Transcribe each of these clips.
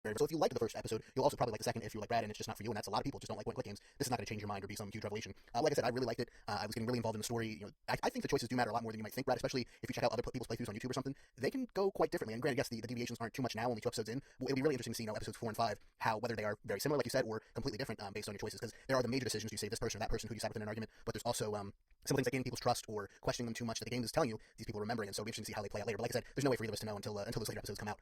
very. So if you liked the first episode, you'll also probably like the second if you like Brad, and it's just not for you, and that's a lot of people just don't like point-and-click games. This is not going to change your mind or be some huge revelation. Like I said, I really liked it. I was getting really involved in the story. I think the choices do matter a lot more than you might think, Brad, especially if you check out other people's playthroughs on YouTube or something. They can go quite differently. And granted, yes, the deviations aren't too much now, only 2 episodes in. It'll be really interesting to see, episodes 4 and 5, how whether they are very similar, like you said, or completely different based on your choices. Because there are the major decisions: you save this person or that person who you side with in an argument. But there's also some things like gaining people's trust or questioning them too much that the game is telling you these people are remembering, and so it'll be interesting to see how they play out later. But like I said, there's no way for either of us to know until those later episodes come out.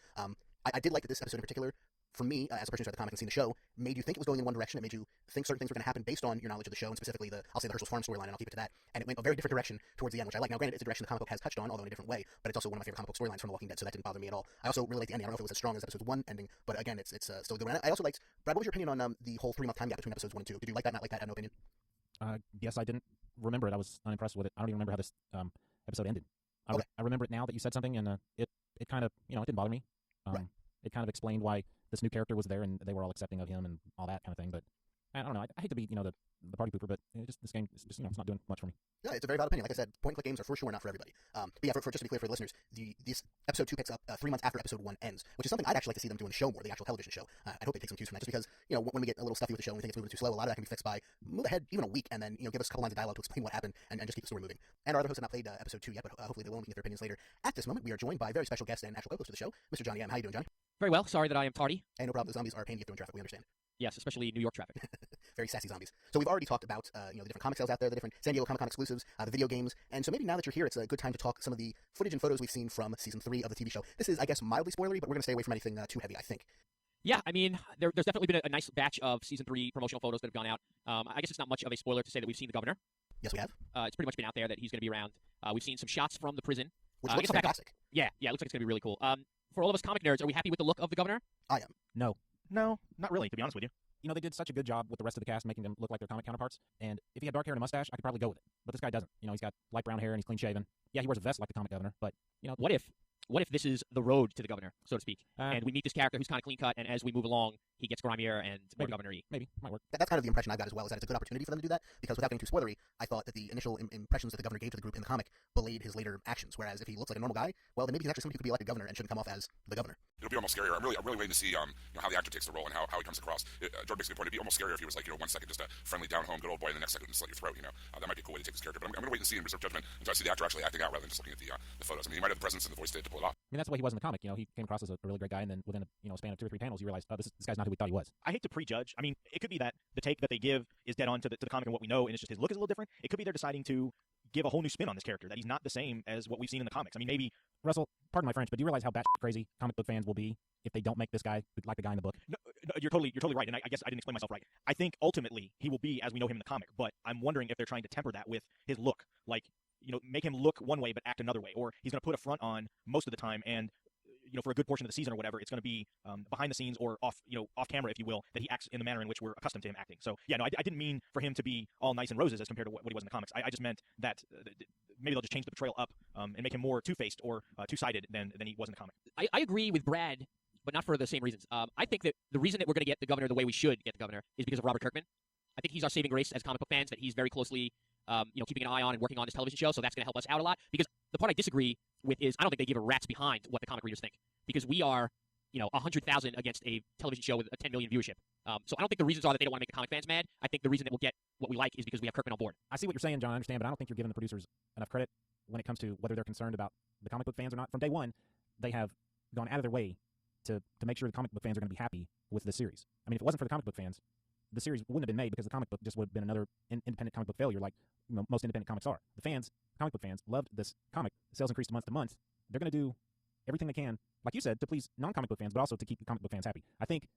I did like that this episode in particular, for me, as a person who's read the comic and seen the show, made you think it was going in one direction. It made you think certain things were going to happen based on your knowledge of the show, and specifically I'll say the Herschel's Farm storyline, and I'll keep it to that. And it went a very different direction towards the end, which I like. Now, granted, it's a direction the comic book has touched on, although in a different way, but it's also one of my favorite comic book storylines from The Walking Dead, so that didn't bother me at all. I also really liked the ending. I don't know if it was as strong as episode 1 ending, but again, it's still a good one. I also liked, Brad, what was your opinion on the whole 3-month time gap between episodes 1 and 2? Did you like that, not like that? I had no opinion. Yes, I didn't remember it. I was unimpressed with it. I don't even remember how this episode ended. I remember it now that you said something, and it kind of, it didn't bother me. Right. It kind of explained why this new character was there, and they were all accepting of him and all that kind of thing. But I don't know. I hate to be, the party pooper, but this game is just, it's not doing much for me. Yeah, it's a very valid opinion. Like I said, point-and-click games are for sure not for everybody. But yeah, for just to be clear for the listeners, this episode 2 picks up 3 months after episode 1 ends, which is something I'd actually like to see them do in the show more, the actual television show. I hope they take some cues from that, just because, when we get a little stuffy with the show and we think it's moving too slow, a lot of that can be fixed by move ahead even a week and then, give us a couple lines of dialogue to explain what happened and just keep the story moving. And our other hosts have not played episode 2 yet, but hopefully they will, and we can get their opinions later. At this moment, we are joined by a very special guest and actual co-host of the show, Mr. Johnny M. How you doing, Johnny? Very well. Sorry that I am tardy. Hey, no problem. The zombies are a pain to get through in traffic. We understand. Yes, especially New York traffic. Very sassy zombies. So we've already talked about, the different comic sales out there, the different San Diego Comic-Con exclusives, the video games, and so maybe now that you're here, it's a good time to talk some of the footage and photos we've seen from Season 3 of the TV show. This is, I guess, mildly spoilery, but we're going to stay away from anything too heavy, I think. Yeah, I mean, there's definitely been a nice batch of Season 3 promotional photos that have gone out. I guess it's not much of a spoiler to say that we've seen the governor. Yes, we have. It's pretty much been out there that he's going to be around. We've seen some shots from the prison. Which looks fantastic. Yeah, it looks like it's going to be really cool. For all of us comic nerds, are we happy with the look of the governor? I am. No, not really, to be honest with you. They did such a good job with the rest of the cast making them look like their comic counterparts, and if he had dark hair and a mustache, I could probably go with it. But this guy doesn't. He's got light brown hair and he's clean shaven. Yeah, he wears a vest like the comic governor, but, What if this is the road to the governor, so to speak, and we meet this character who's kind of clean cut, and as we move along, he gets grimier and more governor-y? Maybe. Might work. That's kind of the impression I've got as well, is that it's a good opportunity for them to do that, because without getting too spoilery, I thought that the initial impressions that the governor gave to the group in the comic belayed his later actions, whereas if he looks like a normal guy, well, then maybe he's actually somebody who could be elected governor and shouldn't come off as the governor. It'll be almost scarier. I'm really waiting to see how the actor takes the role and how he comes across. Jordan makes a good point. It'd be almost scarier if he was like 1 second just a friendly down-home good old boy, and the next second just slit your throat. That might be a cool way to take this character. But I'm going to wait and see and reserve judgment until I see the actor actually acting out rather than just looking at the photos. I mean, he might have the presence and the voice to pull it off. I mean, that's the way he was in the comic. He came across as a really great guy, and then within a span of 2 or 3 panels, you realize, oh, this guy's not who we thought he was. I hate to prejudge. I mean, it could be that the take that they give is dead on to the comic and what we know, and it's just his look is a little different. It could be they're deciding to give a whole new spin on this character, that he's not the same as what we've seen in the comics. I mean, maybe... Russell, pardon my French, but do you realize how batshit crazy comic book fans will be if they don't make this guy like the guy in the book? No, you're totally right, and I guess I didn't explain myself right. I think ultimately he will be as we know him in the comic, but I'm wondering if they're trying to temper that with his look, like, make him look one way but act another way, or he's going to put a front on most of the time, and for a good portion of the season or whatever, it's going to be behind the scenes or off camera, if you will, that he acts in the manner in which we're accustomed to him acting. So yeah, no, I didn't mean for him to be all nice and roses as compared to what he was in the comics. I just meant that maybe they'll just change the portrayal up and make him more two-faced or two-sided than he was in the comic. I agree with Brad, but not for the same reasons. I think that the reason that we're going to get the governor the way we should get the governor is because of Robert Kirkman. I think he's our saving grace as comic book fans, that he's very closely keeping an eye on and working on this television show, so that's going to help us out a lot. Because the part I disagree with is I don't think they give a rat's behind what the comic readers think, because we are 100,000 against a television show with a 10 million viewership. So I don't think the reasons are that they don't want to make the comic fans mad. I think the reason that we'll get what we like is because we have Kirkman on board. I see what you're saying, John. I understand, but I don't think you're giving the producers enough credit when it comes to whether they're concerned about the comic book fans or not. From day one, they have gone out of their way to make sure the comic book fans are going to be happy with this series. I mean, if it wasn't for the comic book fans, the series wouldn't have been made, because the comic book just would have been another independent comic book failure, like most independent comics are. The comic book fans, loved this comic. The sales increased month to month. They're going to do everything they can, like you said, to please non-comic book fans, but also to keep the comic book fans happy. I think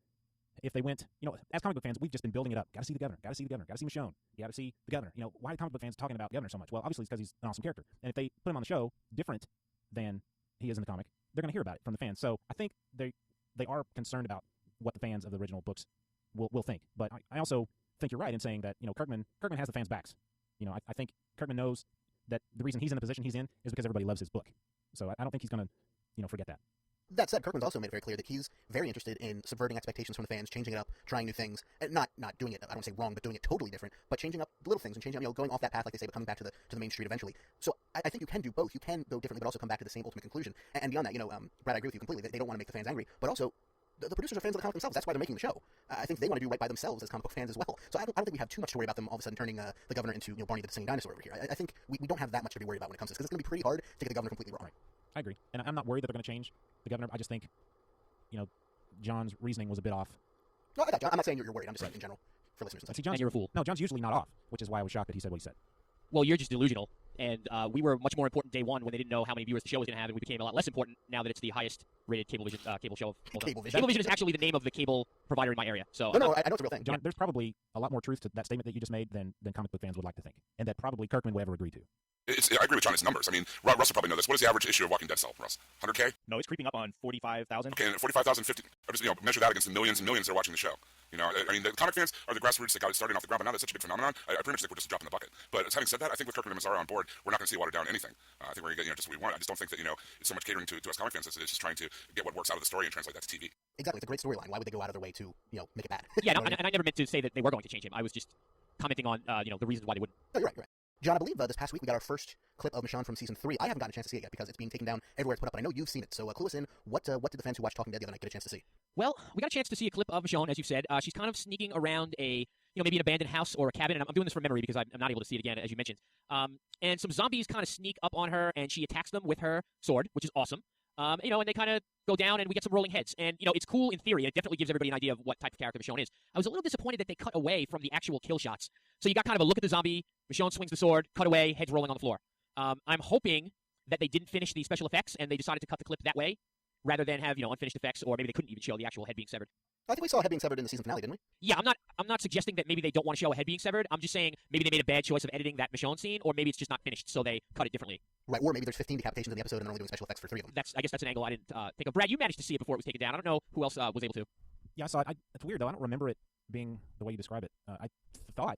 if they went, as comic book fans, we've just been building it up. Got to see the governor. Got to see the governor. Got to see Michonne. You got to see the governor. Why are comic book fans talking about governor so much? Well, obviously it's because he's an awesome character. And if they put him on the show different than he is in the comic, they're going to hear about it from the fans. So I think they are concerned about what the fans of the original books will think. But I also think you're right in saying that Kirkman has the fans' backs. I think Kirkman knows that the reason he's in the position he's in is because everybody loves his book. So I don't think he's going to forget that. That said, Kirkman's also made it very clear that he's very interested in subverting expectations from the fans, changing it up, trying new things, and not doing it, I don't want to say wrong, but doing it totally different, but changing up little things and changing up, going off that path, like they say, but coming back to the main street eventually. So I think you can do both. You can go differently, but also come back to the same ultimate conclusion. And beyond that, Brad, I agree with you completely. They don't want to make the fans angry, but also the producers are fans of the comic themselves. That's why they're making the show. I think they want to do right by themselves as comic book fans as well. So I don't think we have too much to worry about them all of a sudden turning the governor into Barney the singing dinosaur over here. I think we don't have that much to be worried about when it comes to this, because it's going to be pretty hard to get the governor completely wrong. Right. I agree, and I'm not worried that they're going to change the governor. I just think, John's reasoning was a bit off. No, I got you. I'm not saying you're worried. I'm just saying in general for listeners. See, John's, and you're a fool. No, John's usually not off, which is why I was shocked that he said what he said. Well, you're just delusional. And we were much more important day one when they didn't know how many viewers the show was going to have, and we became a lot less important now that it's the highest-rated cable show of all time. Cablevision is actually the name of the cable provider in my area. So no, I know it's a real thing. John, there's probably a lot more truth to that statement that you just made than comic book fans would like to think, and that probably Kirkman would ever agree to. I agree with John. It's numbers. I mean, Russ will probably know this. What is the average issue of Walking Dead sell, Russ? 100K? No, it's creeping up on 45,000. Okay, and 45,000, 50. Just measure that against the millions and millions that are watching the show. I mean, the comic fans are the grassroots that got it started off the ground, but now that's such a big phenomenon. I pretty much think we're just a drop in the bucket. But having said that, I think with Kirkman and Mazzara on board, we're not going to see a watered down anything. I think we're going to get just what we want. I just don't think that it's so much catering to us comic fans as it is just trying to get what works out of the story and translate that to TV. Exactly, it's a great storyline. Why would they go out of their way to make it bad? Yeah, no, and I never meant to say that they were going to change him. I was just commenting on the reasons why they wouldn't. No, you're right. John, I believe this past week we got our first clip of Michonne from season 3. I haven't gotten a chance to see it yet because it's being taken down everywhere it's put up, but I know you've seen it. So clue us in. What did the fans who watched Talking Dead the other night get a chance to see? Well, we got a chance to see a clip of Michonne, as you said. She's kind of sneaking around maybe an abandoned house or a cabin, and I'm doing this from memory because I'm not able to see it again, as you mentioned. And some zombies kind of sneak up on her, and she attacks them with her sword, which is awesome. And they kind of go down, and we get some rolling heads. And, it's cool in theory, and it definitely gives everybody an idea of what type of character Michonne is. I was a little disappointed that they cut away from the actual kill shots. So you got kind of a look at the zombie, Michonne swings the sword, cut away, heads rolling on the floor. I'm hoping that they didn't finish the special effects, and they decided to cut the clip that way, rather than have, unfinished effects, or maybe they couldn't even show the actual head being severed. I think we saw a head being severed in the season finale, didn't we? Yeah, I'm not suggesting that maybe they don't want to show a head being severed. I'm just saying maybe they made a bad choice of editing that Michonne scene, or maybe it's just not finished, so they cut it differently. Right, or maybe there's 15 decapitations in the episode and they're only doing special effects for 3 of them. I guess that's an angle I didn't think of. Brad, you managed to see it before it was taken down. I don't know who else was able to. Yeah, I saw it. It's weird, though. I don't remember it being the way you describe it. I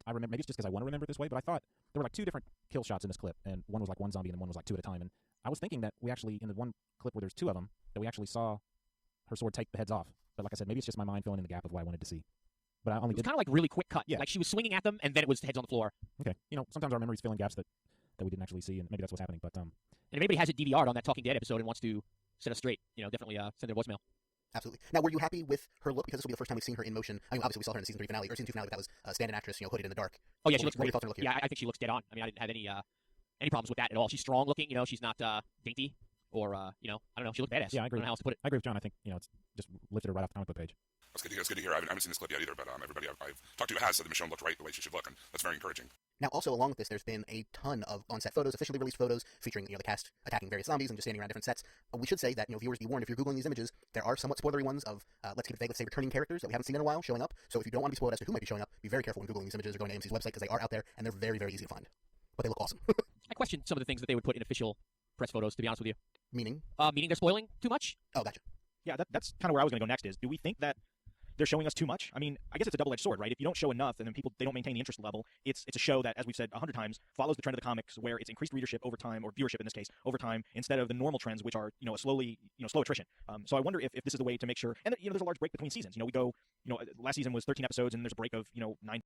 remember, maybe it's just because I want to remember it this way, but I thought there were like 2 different kill shots in this clip, and one was like one zombie and one was like 2 at a time. And I was thinking that we actually, in the one clip where there's 2 of them, that we actually saw her sword take the heads off. But like I said, maybe it's just my mind filling in the gap of what I wanted to see. But I only did. It was kind of like really quick cut. Yeah. Like she was swinging at them, and then it was heads on the floor. Okay. Sometimes our memories fill in gaps that we didn't actually see, and maybe that's what's happening. But And if anybody has it DVR'd on that Talking Dead episode and wants to set us straight, definitely send their voicemail. Absolutely. Now, were you happy with her look? Because this will be the first time we've seen her in motion. I mean, obviously we saw her in the season 3 finale, or season 2 finale, but that was stand-in actress, hooded in the dark. Oh yeah, she looks What were great. your thoughts on her look here? Yeah, I think she looks dead on. I mean, I didn't have any problems with that at all. She's strong looking. She's not dainty or I don't know. She looked badass. Yeah, I agree. I don't know how else to put it. I agree with John. I think it's just lifted her right off the comic book page. That's good to hear. I haven't seen this clip yet either, but everybody I've talked to has said that Michonne looked right the way she should look, and that's very encouraging. Now, also, along with this, there's been a ton of on-set photos, officially released photos, featuring, the cast attacking various zombies and just standing around different sets. We should say that, viewers be warned, if you're Googling these images, there are somewhat spoilery ones of, let's keep it vague, let's say returning characters that we haven't seen in a while showing up. So if you don't want to be spoiled as to who might be showing up, be very careful when Googling these images or going to AMC's website, because they are out there, and they're very, very easy to find. But they look awesome. I question some of the things that they would put in official press photos, to be honest with you. Meaning? Meaning they're spoiling too much? Oh, gotcha. Yeah, that's kind of where I was going to go next. Is do we think that they're showing us too much? I mean, I guess it's a double-edged sword, right? If you don't show enough, and then they don't maintain the interest level, it's a show that, as we've said 100 times, follows the trend of the comics, where it's increased readership over time, or viewership in this case, over time, instead of the normal trends, which are a slow attrition. So I wonder if this is the way to make sure. And there's a large break between seasons. We go, last season was 13 episodes, and there's a break of 9.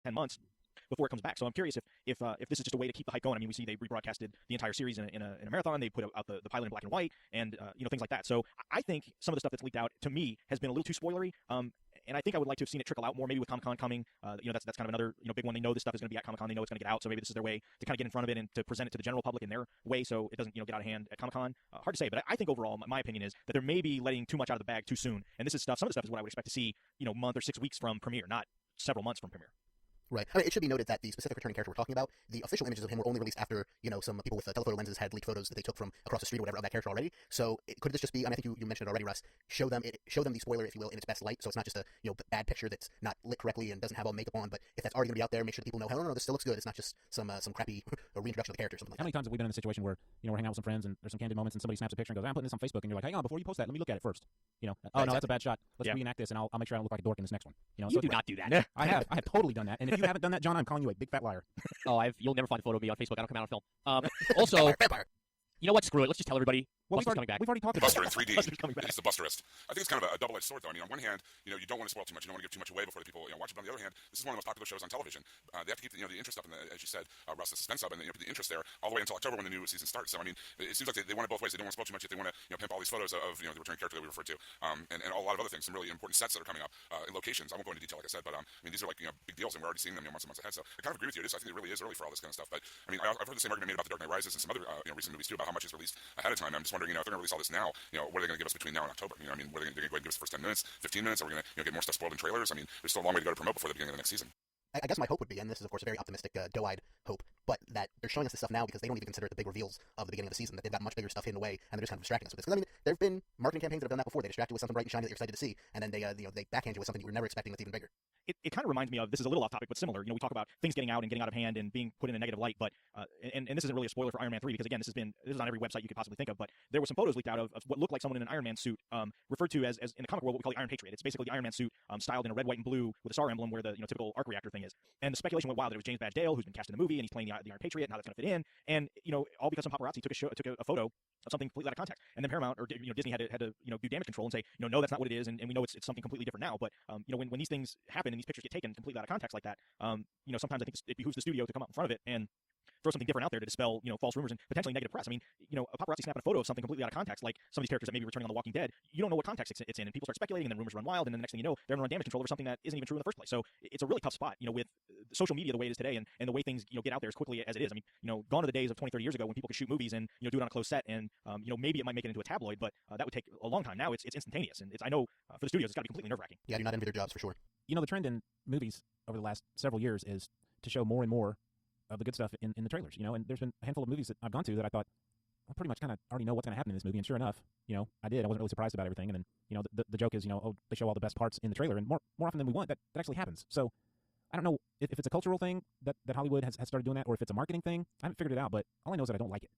10 months before it comes back. So I'm curious if this is just a way to keep the hype going. I mean, we see they rebroadcasted the entire series in a marathon. They put out the pilot in black and white, and things like that. So I think some of the stuff that's leaked out to me has been a little too spoilery. And I think I would like to have seen it trickle out more, maybe with Comic-Con coming. That's kind of another big one. They know this stuff is going to be at Comic-Con. They know it's going to get out, so maybe this is their way to kind of get in front of it and to present it to the general public in their way, so it doesn't get out of hand at Comic-Con. Hard to say, but I think overall, my opinion is that they're maybe letting too much out of the bag too soon. And this is stuff. Some of the stuff is what I would expect to see, month or 6 weeks from premiere, not several months from premiere. Right. I mean, it should be noted that the specific returning character we're talking about, the official images of him were only released after, some people with telephoto lenses had leaked photos that they took from across the street or whatever of that character already. So could this just be, I think you mentioned it already, Russ, show them the spoiler, if you will, in its best light, so it's not just a, bad picture that's not lit correctly and doesn't have all makeup on, but if that's already going to be out there, make sure that people know, hey, no, this still looks good. It's not just some crappy reintroduction of the character or something like that. How many times have we been in a situation where, we're hanging out with some friends and there's some candid moments and somebody snaps a picture and goes, I'm putting this on Facebook, and you're like, hang on, before you post that, let me look at it first. Oh, exactly. No, that's a bad shot. Let's reenact this, and I'll make sure I don't look like a dork in this next one. You do not do that. I have totally done that. And if you haven't done that, John, I'm calling you a big fat liar. Oh, you'll never find a photo of me on Facebook. I don't come out on film. Also, Vampire. You know what? Screw it. Let's just tell everybody. Well, Buster's coming back. We've already talked about Buster it. in 3D. It's the Busterist. I think it's kind of a double-edged sword, though. I mean, on one hand, you don't want to spoil too much. You don't want to give too much away before the people watch it. But on the other hand, this is one of the most popular shows on television. They have to keep the interest up, and as you said, Russ, the suspense up, and the interest there all the way until October when the new season starts. So I mean, it seems like they want it both ways. They don't want to spoil too much. Yet they want to pimp all these photos of the returning character that we referred to, and a lot of other things. Some really important sets that are coming up in locations. I won't go into detail, like I said, but I mean, these are like big deals, and we're already seeing them months and months ahead. So I kind of agree with you. I think it really is early for all this kind of stuff. But I mean, I've heard the same argument made about The Dark Knight Rises and some other recent movies too about how much is released ahead of time. I'm just wondering, if they're going to release all this now, what are they going to give us between now and October? I mean, what are they going to go ahead and give us the first 10 minutes, 15 minutes? Are we going to get more stuff spoiled in trailers? I mean, there's still a long way to go to promote before the beginning of the next season. I guess my hope would be, and this is of course a very optimistic, doe-eyed hope, but that they're showing us this stuff now because they don't even consider it the big reveals of the beginning of the season, that they've got much bigger stuff hidden away, and they're just kind of distracting us with this. Because I mean, there have been marketing campaigns that have done that before. They distract you with something bright and shiny that you're excited to see, and then they backhand you with something you were never expecting that's even bigger. It kind of reminds me of, this is a little off topic, but similar. We talk about things getting out and getting out of hand and being put in a negative light, but and this isn't really a spoiler for Iron Man 3 because again, this is on every website you could possibly think of, but there were some photos leaked out of what looked like someone in an Iron Man suit, referred to as in the comic world what we call the Iron Patriot. It's basically the Iron Man suit styled in a red, white, and blue with a star emblem where the typical arc reactor thing is. And the speculation went wild that it was James Badge Dale who's been cast in the movie and he's playing the Iron Patriot and how that's going to fit in. And all because some paparazzi took a photo of something completely out of context. And then Paramount or Disney had to do damage control and say no, that's not what it is, and we know it's something completely different now. But when these things happen and these pictures get taken completely out of context like that, sometimes I think it behooves the studio to come out in front of it and throw something different out there to dispel false rumors and potentially negative press. I mean, a paparazzi snapping a photo of something completely out of context, like some of these characters that may be returning on The Walking Dead, you don't know what context it's in, and people start speculating, and then rumors run wild, and then the next thing you know, they're going to run damage control over something that isn't even true in the first place. So it's a really tough spot, with social media the way it is today, and the way things get out there as quickly as it is. I mean, gone are the days of 20, 30 years ago when people could shoot movies and do it on a closed set, and maybe it might make it into a tabloid, but that would take a long time. Now it's instantaneous, and I know for the studios it's got to be completely nerve-wracking. Yeah, I do not envy their jobs for sure. The trend in movies over the last several years is to show more and more of the good stuff in the trailers, and there's been a handful of movies that I've gone to that I thought, I pretty much kind of already know what's going to happen in this movie, and sure enough, I did. I wasn't really surprised about everything, and then, the joke is, they show all the best parts in the trailer, and more often than we want, that actually happens. So I don't know if it's a cultural thing that Hollywood has started doing that, or if it's a marketing thing. I haven't figured it out, but all I know is that I don't like it.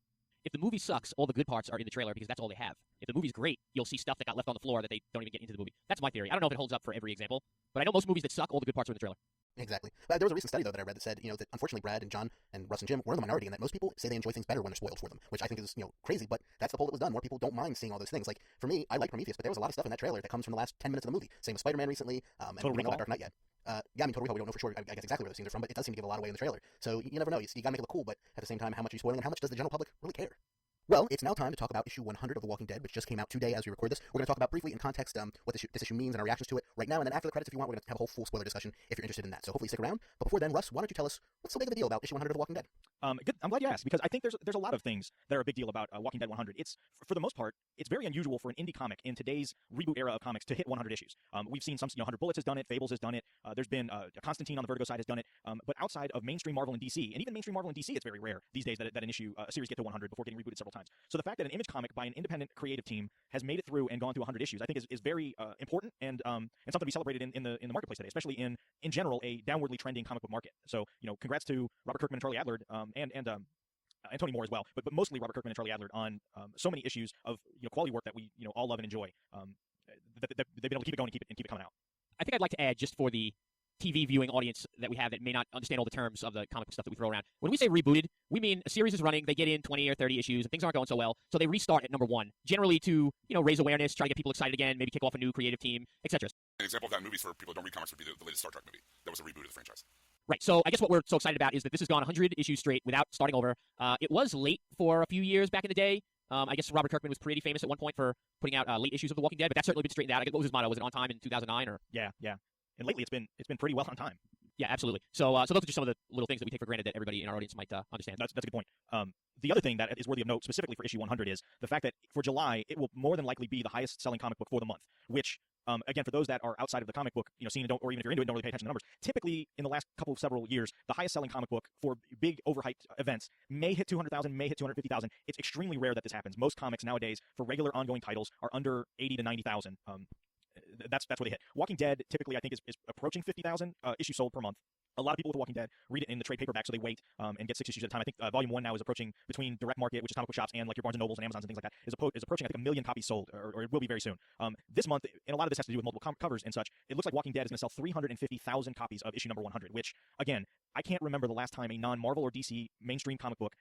If the movie sucks, all the good parts are in the trailer because that's all they have. If the movie's great, you'll see stuff that got left on the floor that they don't even get into the movie. That's my theory. I don't know if it holds up for every example, but I know most movies that suck, all the good parts are in the trailer. Exactly. There was a recent study, though, that I read that said, that unfortunately Brad and John and Russ and Jim were in the minority, and that most people say they enjoy things better when they're spoiled for them, which I think is, crazy, but that's the poll that was done. More people don't mind seeing all those things. Like, for me, I like Prometheus, but there was a lot of stuff in that trailer that comes from the last 10 minutes of the movie. Same with Spider-Man recently, and we don't know about Dark Knight yet. Yeah, I mean, Total Recall, we don't know for sure, I guess, exactly where those scenes are from, but it does seem to give a lot away in the trailer. So you never know. You gotta make it look cool, but at the same time, how much are you spoiling, and how much does the general public really care? Well, it's now time to talk about issue 100 of The Walking Dead, which just came out today as we record this. We're going to talk about briefly in context what this issue means and our reactions to it right now, and then after the credits, if you want, we're going to have a whole full spoiler discussion if you're interested in that. So hopefully stick around. But before then, Russ, why don't you tell us what's so big of a deal about issue 100 of The Walking Dead? Good. I'm glad you asked, because I think there's a lot of things that are a big deal about Walking Dead 100. It's, for the most part, it's very unusual for an indie comic in today's reboot era of comics to hit 100 issues. We've seen some, 100 Bullets has done it, Fables has done it, there's been Constantine on the Vertigo side has done it, but outside of mainstream Marvel and DC, and even mainstream Marvel and DC, it's very rare these days that an issue, a series get to 100 before getting rebooted several times. So the fact that an Image comic by an independent creative team has made it through and gone to 100 issues, I think is very important and something to be celebrated in the marketplace today, especially in general a downwardly trending comic book market. So congrats to Robert Kirkman and Charlie Adlard and Tony Moore as well, but mostly Robert Kirkman and Charlie Adlard on so many issues of quality work that we all love and enjoy. That they've been able to keep it going and keep it coming out. I think I'd like to add, just for the TV viewing audience that we have that may not understand all the terms of the comic book stuff that we throw around. When we say rebooted, we mean a series is running, they get in 20 or 30 issues, and things aren't going so well, so they restart at number 1, generally to raise awareness, try to get people excited again, maybe kick off a new creative team, etc. An example of that in movies for people who don't read comics would be the latest Star Trek movie. That was a reboot of the franchise. Right. So I guess what we're so excited about is that this has gone 100 issues straight without starting over. It was late for a few years back in the day. I guess Robert Kirkman was pretty famous at one point for putting out late issues of The Walking Dead, but that's certainly been straightened out. What was his motto? Was it on time in 2009 or? Yeah. And lately, it's been pretty well on time. Yeah, absolutely. So those are just some of the little things that we take for granted that everybody in our audience might understand. That's a good point. The other thing that is worthy of note, specifically for issue 100, is the fact that for July, it will more than likely be the highest-selling comic book for the month, which, again, for those that are outside of the comic book, scene, or even if you're into it, don't really pay attention to numbers, typically, in the last several years, the highest-selling comic book for big, overhyped events may hit 200,000, may hit 250,000. It's extremely rare that this happens. Most comics nowadays, for regular ongoing titles, are under 80 to 90,000. That's where they hit. Walking Dead typically, I think, is approaching 50,000 issues sold per month. A lot of people with Walking Dead read it in the trade paperback, so they wait and get 6 issues at a time. I think Volume 1 now is approaching, between direct market, which is comic book shops, and like your Barnes & Nobles and Amazons and things like that, is approaching, I think, 1 million copies sold, or it will be very soon. This month, and a lot of this has to do with multiple covers and such, it looks like Walking Dead is going to sell 350,000 copies of issue number 100, which, again, I can't remember the last time a non-Marvel or DC mainstream comic book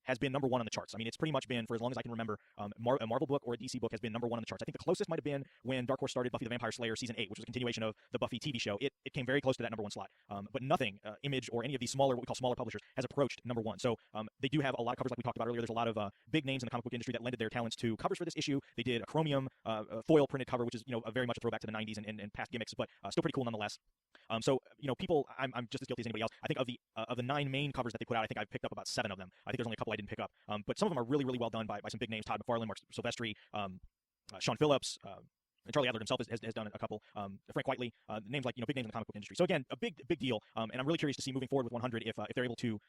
has been number 1 on the charts. I mean, it's pretty much been, for as long as I can remember, a Marvel book or a DC book has been number 1 on the charts. I think the closest might have been when Dark Horse started Buffy the Vampire Slayer Season 8, which was a continuation of the Buffy TV show. It came very close to that number 1 slot. But nothing, Image or any of these what we call smaller publishers, has approached number 1. So they do have a lot of covers like we talked about earlier. There's a lot of big names in the comic book industry that lended their talents to covers for this issue. They did a chromium foil printed cover, which is very much a throwback to the 90s and past gimmicks, but still pretty cool nonetheless. So people, I'm just as guilty as anybody else. I think of the 9 main covers that they put out, I think I've picked up about 7 of them. I think there's only a couple I didn't pick up, but some of them are really, really well done by some big names: Todd McFarlane, Mark Silvestri, Sean Phillips. And Charlie Adler himself has done a couple. Frank Whiteley, names like big names in the comic book industry. So again, a big deal. And I'm really curious to see moving forward with 100 if they're able to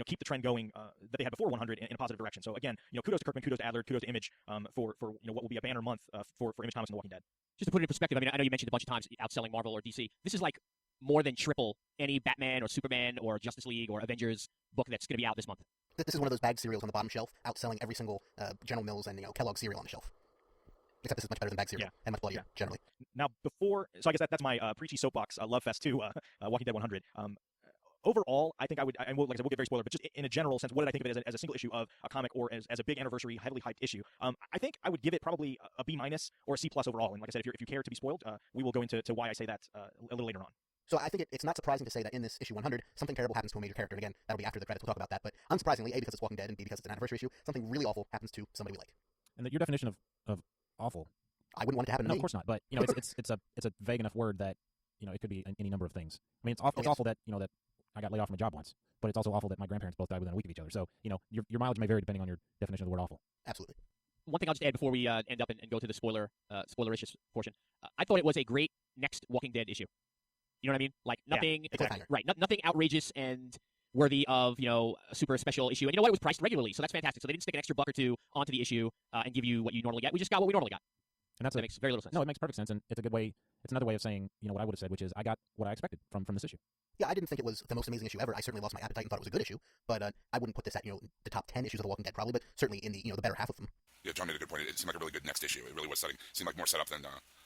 keep the trend going that they had before 100 in a positive direction. So again, kudos to Kirkman, kudos to Adler, kudos to Image for what will be a banner month for Image Comics and The Walking Dead. Just to put it in perspective, I mean, I know you mentioned a bunch of times outselling Marvel or DC. This is like more than triple any Batman or Superman or Justice League or Avengers book that's going to be out this month. This is one of those bagged cereals on the bottom shelf, outselling every single General Mills and Kellogg cereal on the shelf. Except this is much better than bag cereal and much bloodier, generally. Now, so I guess that's my preachy soapbox love fest to Walking Dead 100. Overall, I think I will get very spoiler, but just in a general sense, what did I think of it as a single issue of a comic or as a big anniversary, heavily hyped issue? I think I would give it probably a B- or a C+ overall. And like I said, if you care to be spoiled, we will go into why I say that a little later on. So I think it's not surprising to say that in this issue 100, something terrible happens to a major character. And again, that'll be after the credits. We'll talk about that. But unsurprisingly, A, because it's Walking Dead, and B, because it's an anniversary issue, something really awful happens to somebody we like. And your definition of awful. I wouldn't want it to happen to No, me. of course not. But it's a vague enough word that it could be any number of things. I mean, it's awful that that I got laid off from a job once, but it's also awful that my grandparents both died within a week of each other. So your mileage may vary depending on your definition of the word awful. Absolutely. One thing I'll just add before we end up and go to the spoiler-ish portion. I thought it was a great next Walking Dead issue. You know what I mean? Like nothing, exactly. Right? Nothing outrageous and worthy of a super special issue. And you know what? It was priced regularly, so that's fantastic. So they didn't stick an extra buck or two onto the issue and give you what you normally get. We just got what we normally got. And that makes very little sense. No, it makes perfect sense, and it's a good way. It's another way of saying what I would have said, which is I got what I expected from this issue. Yeah, I didn't think it was the most amazing issue ever. I certainly lost my appetite and thought it was a good issue, but I wouldn't put this at the top 10 issues of The Walking Dead probably, but certainly in the better half of them. Yeah, John made a good point. It seemed like a really good next issue. It really was seemed like more setup than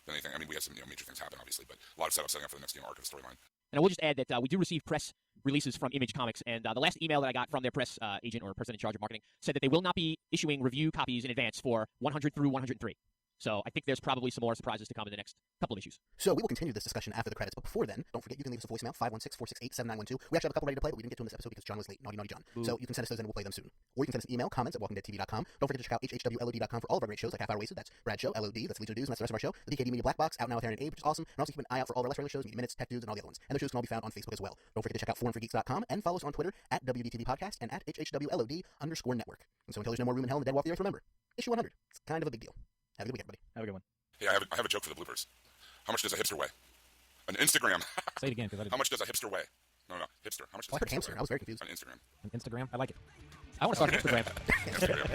anything. I mean, we had some major things happen obviously, but a lot of setup setting up for the next arc of the storyline. And I will just add that we do receive press releases from Image Comics, and the last email that I got from their press agent or person in charge of marketing said that they will not be issuing review copies in advance for 100 through 103. So I think there's probably some more surprises to come in the next couple of issues. So we will continue this discussion after the credits, but before then, don't forget you can leave us a voicemail, 516-468-7912. We actually have a couple ready to play, but we didn't get to them this episode because John was late. Naughty John. Ooh. So you can send us those and we'll play them soon. Or you can send us an email, comments at walkingdeadtv.com. Don't forget to check out hhwlod.com for all of our great shows like Half Hour Wasted, that's Brad's show, LOD, that's Legion of Dudes, and that's the rest of our show. The DKD Media Black Box, out now with Aaron and Abe, which is awesome. And also keep an eye out for all our less regular shows, Media Minutes, Tech Dudes, and all the other ones. And the shows can all be found on Facebook as well. Don't forget to check out forumforgeeks.com and follow us on Twitter at WDTV Podcast and at HHWLOD_network. And so until there's no more room in hell and the dead walk the earth, remember, issue 100. It's kind of a big deal. Have a good week, everybody. Have a good one. Hey, I have a joke for the bloopers. How much does a hipster weigh? An Instagram. Say it again, because I didn't. How much does a hipster weigh? No, hipster. How much does I a heard hipster hamster. weigh? I was very confused. On Instagram. An Instagram? I like it. I want to start an Instagram. Instagram.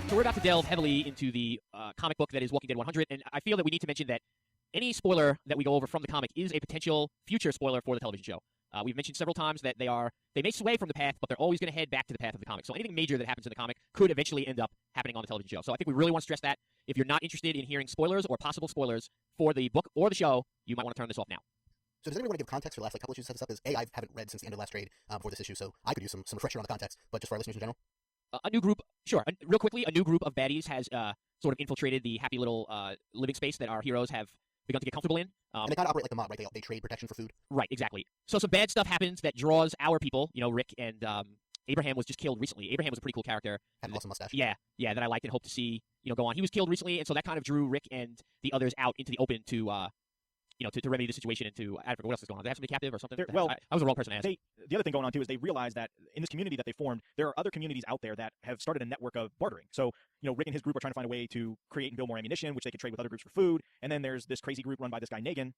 So we're about to delve heavily into the comic book that is Walking Dead 100, and I feel that we need to mention that any spoiler that we go over from the comic is a potential future spoiler for the television show. We've mentioned several times that they may sway from the path, but they're always going to head back to the path of the comic. So anything major that happens in the comic could eventually end up happening on the television show. So I think we really want to stress that. If you're not interested in hearing spoilers or possible spoilers for the book or the show, you might want to turn this off now. So does anybody want to give context for the last couple issues set this up? Because I haven't read since the end of last trade before this issue, so I could use some refresher on the context. But just for our listeners in general, A new group, sure. Real quickly, a new group of baddies has sort of infiltrated the happy little living space that our heroes have begun to get comfortable in. and they kind of operate like the mob, right? They trade protection for food. Right, exactly. So some bad stuff happens that draws our people. Rick and Abraham was just killed recently. Abraham was a pretty cool character. Had an awesome mustache. Yeah, that I liked and hope to see go on. He was killed recently, and so that kind of drew Rick and the others out into the open to to remedy the situation and to, I forget what else is going on. Did they have somebody captive or something? I was the wrong person to ask. The other thing going on, too, is they realized that in this community that they formed, there are other communities out there that have started a network of bartering. So, Rick and his group are trying to find a way to create and build more ammunition, which they can trade with other groups for food. And then there's this crazy group run by this guy, Negan,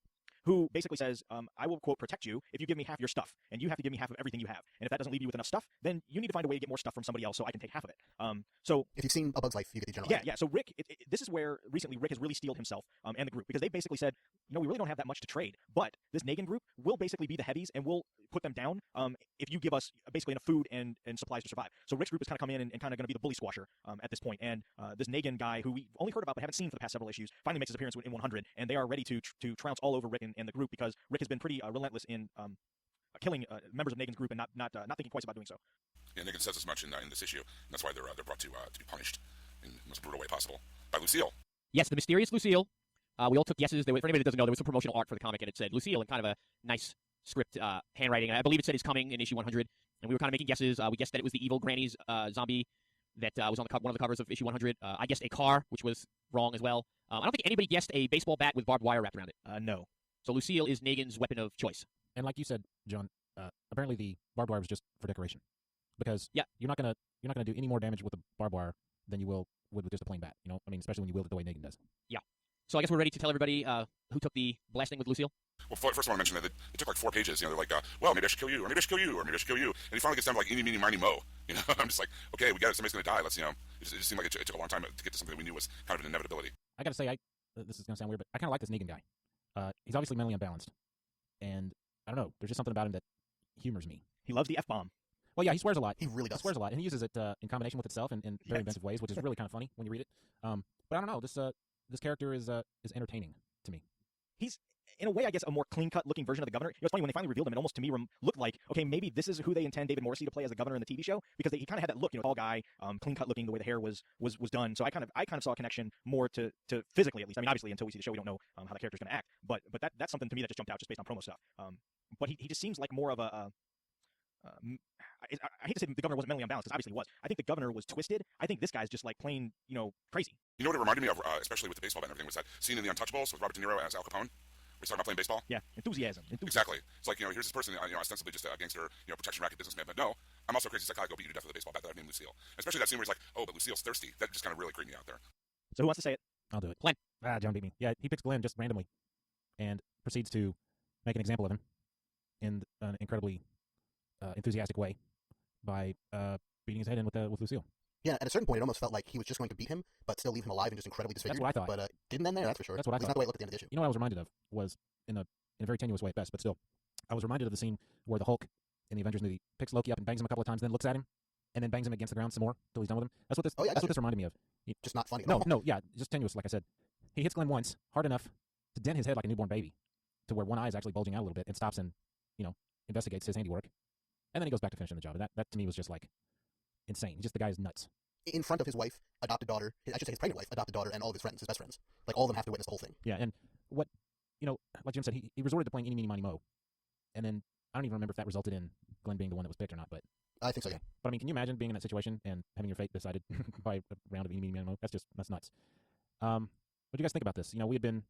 who basically says, I will, quote, protect you if you give me half your stuff, and you have to give me half of everything you have. And if that doesn't leave you with enough stuff, then you need to find a way to get more stuff from somebody else so I can take half of it. So if you've seen A Bug's Life, you get the general idea. Yeah. So Rick, this is where recently Rick has really steeled himself and the group, because they basically said, we really don't have that much to trade, but this Negan group will basically be the heavies, and we'll put them down if you give us basically enough food and supplies to survive. So Rick's group is kind of come in and kind of going to be the bully squasher at this point. And this Negan guy, who we've only heard about but haven't seen for the past several issues, finally makes his appearance in 100, and they are ready to trounce all over Rick and the group, because Rick has been pretty relentless in killing members of Negan's group and not thinking twice about doing so. Yeah, Negan says as much in this issue, and that's why they're brought to be punished in the most brutal way possible by Lucille. Yes, the mysterious Lucille. We all took guesses. For anybody that doesn't know, there was some promotional art for the comic, and it said Lucille in kind of a nice script handwriting. And I believe it said he's coming in issue 100. And we were kind of making guesses. We guessed that it was the evil Granny's zombie that was on one of the covers of issue 100. I guessed a car, which was wrong as well. I don't think anybody guessed a baseball bat with barbed wire wrapped around it. No. So Lucille is Negan's weapon of choice. And like you said, John, apparently the barbed wire was just for decoration, because you're not gonna do any more damage with a barbed wire than you will with just a plain bat. Especially when you wield it the way Negan does. Yeah. So I guess we're ready to tell everybody who took the blasting with Lucille. Well, first I want to mention that it took like 4 pages. They're like, well, maybe I should kill you, or maybe I should kill you, or maybe I should kill you. And he finally gets down to like eeny, meeny, miny, mo. I'm just like, okay, we got it. Somebody's going to die. Let's, it just seemed like it took a long time to get to something that we knew was kind of an inevitability. I got to say, this is going to sound weird, but I kind of like this Negan guy. He's obviously mentally unbalanced, and I don't know. There's just something about him that humors me. He loves the F-bomb. Well, yeah, he swears a lot. He really does. He swears a lot, and he uses it in combination with itself in very inventive ways, which is really kind of funny when you read it. But I don't know. This character is entertaining to me. He's, in a way, I guess, a more clean-cut looking version of the governor. It's funny, when they finally revealed him, it almost to me looked like, okay, maybe this is who they intend David Morrissey to play as the governor in the TV show, because he kind of had that look, tall guy, clean-cut looking, the way the hair was done. So I kind of saw a connection more to physically, at least. I mean, obviously, until we see the show, we don't know how the character's going to act. But that's something to me that just jumped out just based on promo stuff. But he just seems like more of a I hate to say the governor wasn't mentally unbalanced, because obviously he was. I think the governor was twisted. I think this guy's just like plain, crazy. You know what it reminded me of, especially with the baseball bat and everything, was that scene in The Untouchables with Robert De Niro as Al Capone? He's talking about playing baseball. Yeah, enthusiasm. Exactly. It's like, here's this person, ostensibly just a gangster, protection racket businessman, but no, I'm also crazy psychotic. Go beat you to death with a baseball bat that I've named Lucille. Especially that scene where he's like, oh, but Lucille's thirsty. That just kind of really creeped me out there. So who wants to say it? I'll do it. Glenn. John beat me. Yeah, he picks Glenn just randomly, and proceeds to make an example of him in an incredibly enthusiastic way by beating his head in with Lucille. Yeah, at a certain point, it almost felt like he was just going to beat him, but still leave him alive and just incredibly disfigured. That's what I thought. But didn't end there, that's for sure. That's what I thought. It's not the way it looked at the end of the issue. You know what I was reminded of was, in a very tenuous way at best, but still, I was reminded of the scene where the Hulk in the Avengers movie picks Loki up and bangs him a couple of times, then looks at him, and then bangs him against the ground some more till he's done with him. That's what this. That's what this reminded me of. Just not funny. No, yeah, just tenuous, like I said. He hits Glenn once, hard enough to dent his head like a newborn baby, to where one eye is actually bulging out a little bit, and stops and investigates his handiwork, and then he goes back to finishing the job. And that to me was just like insane. The guy is nuts. In front of his wife, adopted daughter, I should say his pregnant wife, adopted daughter, and all of his friends, his best friends. Like, all of them have to witness the whole thing. Yeah, and what, like Jim said, he resorted to playing eeny, meeny, miny, mo. And then, I don't even remember if that resulted in Glenn being the one that was picked or not, but... I think so, yeah. But I mean, can you imagine being in that situation and having your fate decided by a round of eeny, meeny, miny, mo? That's nuts. What do you guys think about this? We had been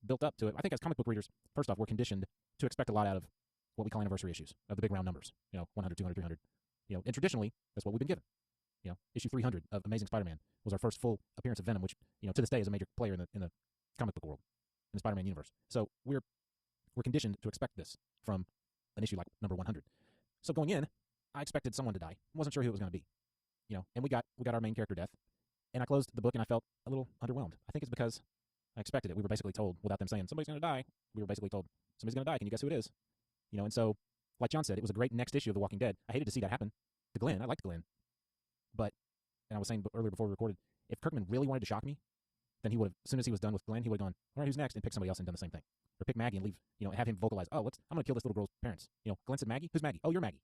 built up to it. I think as comic book readers, first off, we're conditioned to expect a lot out of what we call anniversary issues, of the big round numbers. 100, 200, 300. And traditionally, that's what we've been given. Issue 300 of Amazing Spider-Man was our first full appearance of Venom, which, to this day is a major player in the comic book world, in the Spider-Man universe. So we're conditioned to expect this from an issue like number 100. So going in, I expected someone to die. Wasn't sure who it was going to be. And we got our main character death. And I closed the book and I felt a little underwhelmed. I think it's because I expected it. We were basically told, without them saying, somebody's going to die, we were basically told, somebody's going to die. Can you guess who it is? And so, like John said, it was a great next issue of The Walking Dead. I hated to see that happen to Glenn. I liked Glenn. But, and I was saying earlier before we recorded, if Kirkman really wanted to shock me, then he would have, as soon as he was done with Glenn, he would have gone, all right, who's next? And picked somebody else and done the same thing. or pick Maggie and leave, have him vocalize, oh, I'm going to kill this little girl's parents. Glenn said Maggie? Who's Maggie? Oh, you're Maggie.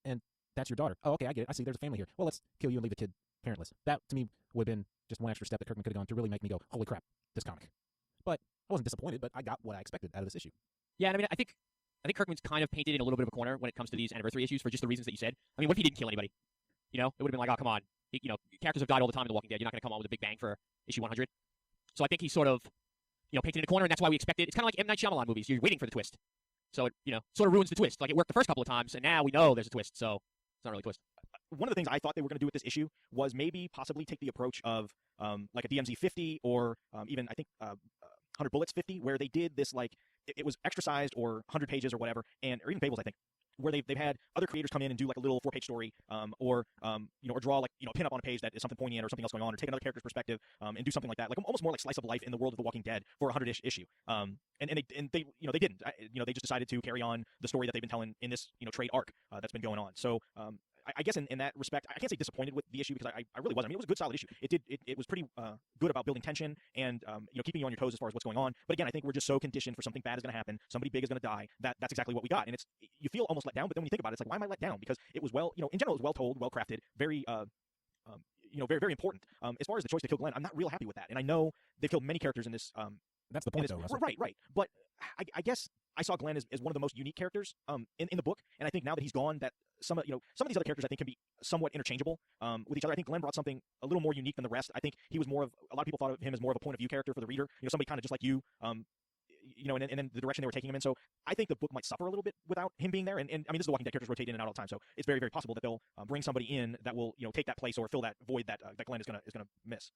And that's your daughter. Oh, okay, I get it. I see there's a family here. Well, let's kill you and leave the kid parentless. That, to me, would have been just one extra step that Kirkman could have gone to really make me go, holy crap, this comic. But I wasn't disappointed, but I got what I expected out of this issue. Yeah, and I mean, I think Kirkman's kind of painted in a little bit of a corner when it comes to these anniversary issues for just the reasons that you said. I mean, what if he didn't kill anybody? It would have been like, oh, come on. Characters have died all the time in The Walking Dead. You're not going to come on with a big bang for issue 100. So I think he's sort of, painted in a corner, and that's why we expect it. It's kind of like M. Night Shyamalan movies. You're waiting for the twist. So it, sort of ruins the twist. Like, it worked the first couple of times, and now we know there's a twist, so it's not really a twist. One of the things I thought they were going to do with this issue was maybe possibly take the approach of like a DMZ 50 or even, I think, 100 Bullets 50, where they did this, like, it was extra-sized or 100 pages or whatever, or even Fables, I think, where they've had other creators come in and do like a little 4-page story, or draw like pin up on a page that is something poignant or something else going on, or take another character's perspective and do something like that, like almost more like slice of life in the world of The Walking Dead for a 100-ish issue. And they didn't. They just decided to carry on the story that they've been telling in this trade arc that's been going on. So I guess in that respect, I can't say disappointed with the issue because I really wasn't. I mean, it was a good, solid issue. It was pretty good about building tension and keeping you on your toes as far as what's going on. But again, I think we're just so conditioned for something bad is going to happen, somebody big is going to die. That's exactly what we got, and you feel almost let down. But then when you think about it, it's like, why am I let down? Because it was in general, it was well told, well crafted, very. Very, very important. As far as the choice to kill Glenn, I'm not real happy with that, and I know they've killed many characters in this. That's the point, though. Russell. Right. But I guess I saw Glenn as one of the most unique characters in the book, and I think now that he's gone, that some of these other characters I think can be somewhat interchangeable with each other. I think Glenn brought something a little more unique than the rest. I think he was a lot of people thought of him as more of a point of view character for the reader. Somebody kind of just like you. And then the direction they were taking him in. So I think the book might suffer a little bit without him being there. And I mean, this is The Walking Dead, characters rotate in and out all the time, so it's very, very possible that they'll bring somebody in that will take that place or fill that void that Glenn is gonna miss.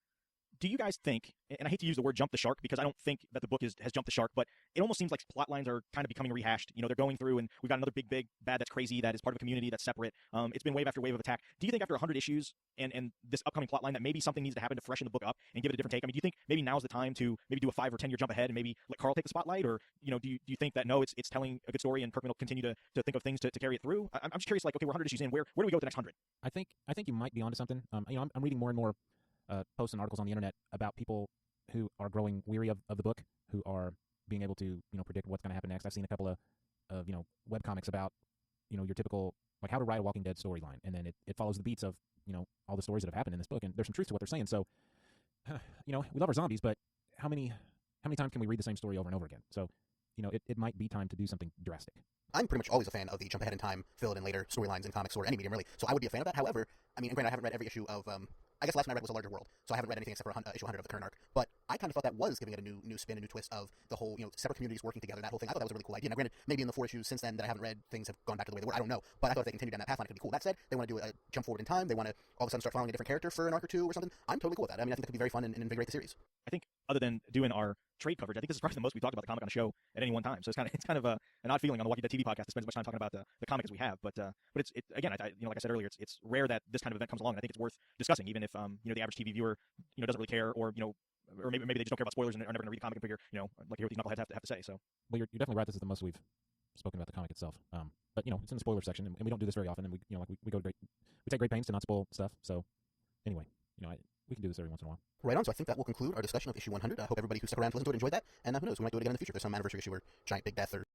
Do you guys think, and I hate to use the word jump the shark because I don't think that the book has jumped the shark, but it almost seems like plot lines are kind of becoming rehashed. They're going through and we've got another big bad that's crazy, that is part of a community that's separate. It's been wave after wave of attack. Do you think after 100 issues and this upcoming plot line that maybe something needs to happen to freshen the book up and give it a different take? I mean, do you think maybe now's the time to maybe do a 5 or 10 year jump ahead and maybe let Carl take the spotlight? Or, do you think that, no, it's telling a good story and Kirkman will continue to think of things to carry it through? I'm just curious, like, okay, we're 100 issues in. Where do we go with the next 100? I think you might be onto something. I'm reading more and more posts and articles on the internet about people who are growing weary of the book, who are being able to predict what's going to happen next. I've seen a couple of web comics about your typical, like, how to write a Walking Dead storyline, and then it follows the beats of all the stories that have happened in this book, and there's some truth to what they're saying. So we love our zombies, but how many times can we read the same story over and over again? So it might be time to do something drastic. I'm pretty much always a fan of the jump ahead in time, fill it in later storylines in comics or any medium, really. So I would be a fan of that. However, I mean, and granted, I haven't read every issue of, I guess last one I read was A Larger World, so I haven't read anything except for issue 100 of the current arc. But I kind of thought that was giving it a new spin, a new twist of the whole, separate communities working together, that whole thing. I thought that was a really cool idea. Now, granted, maybe in the 4 issues since then that I haven't read, things have gone back to the way they were. I don't know. But I thought if they continued down that path line, it could be cool. That said, they want to do a jump forward in time. They want to all of a sudden start following a different character for an arc or two or something. I'm totally cool with that. I mean, I think that could be very fun and invigorate the series. I think other than doing our trade coverage, I think this is probably the most we've talked about the comic on the show at any one time. So it's kind of an odd feeling on the Walking Dead TV podcast to spend as much time talking about the comic as we have. But it's again, like I said earlier, it's rare that this kind of event comes along. And I think it's worth discussing, even if the average TV viewer doesn't really care, or or maybe they just don't care about spoilers and are never going to read the comic and figure like hear what these knuckleheads have to say. So well, you're definitely right. This is the most we've spoken about the comic itself. But it's in the spoiler section, and we don't do this very often. And we take great pains to not spoil stuff. So anyway, we can do this every once in a while. Right on. So I think that will conclude our discussion of issue 100. I hope everybody who stuck around to listen to it enjoyed that. And who knows, we might do it again in the future. If there's some anniversary issue or giant big death or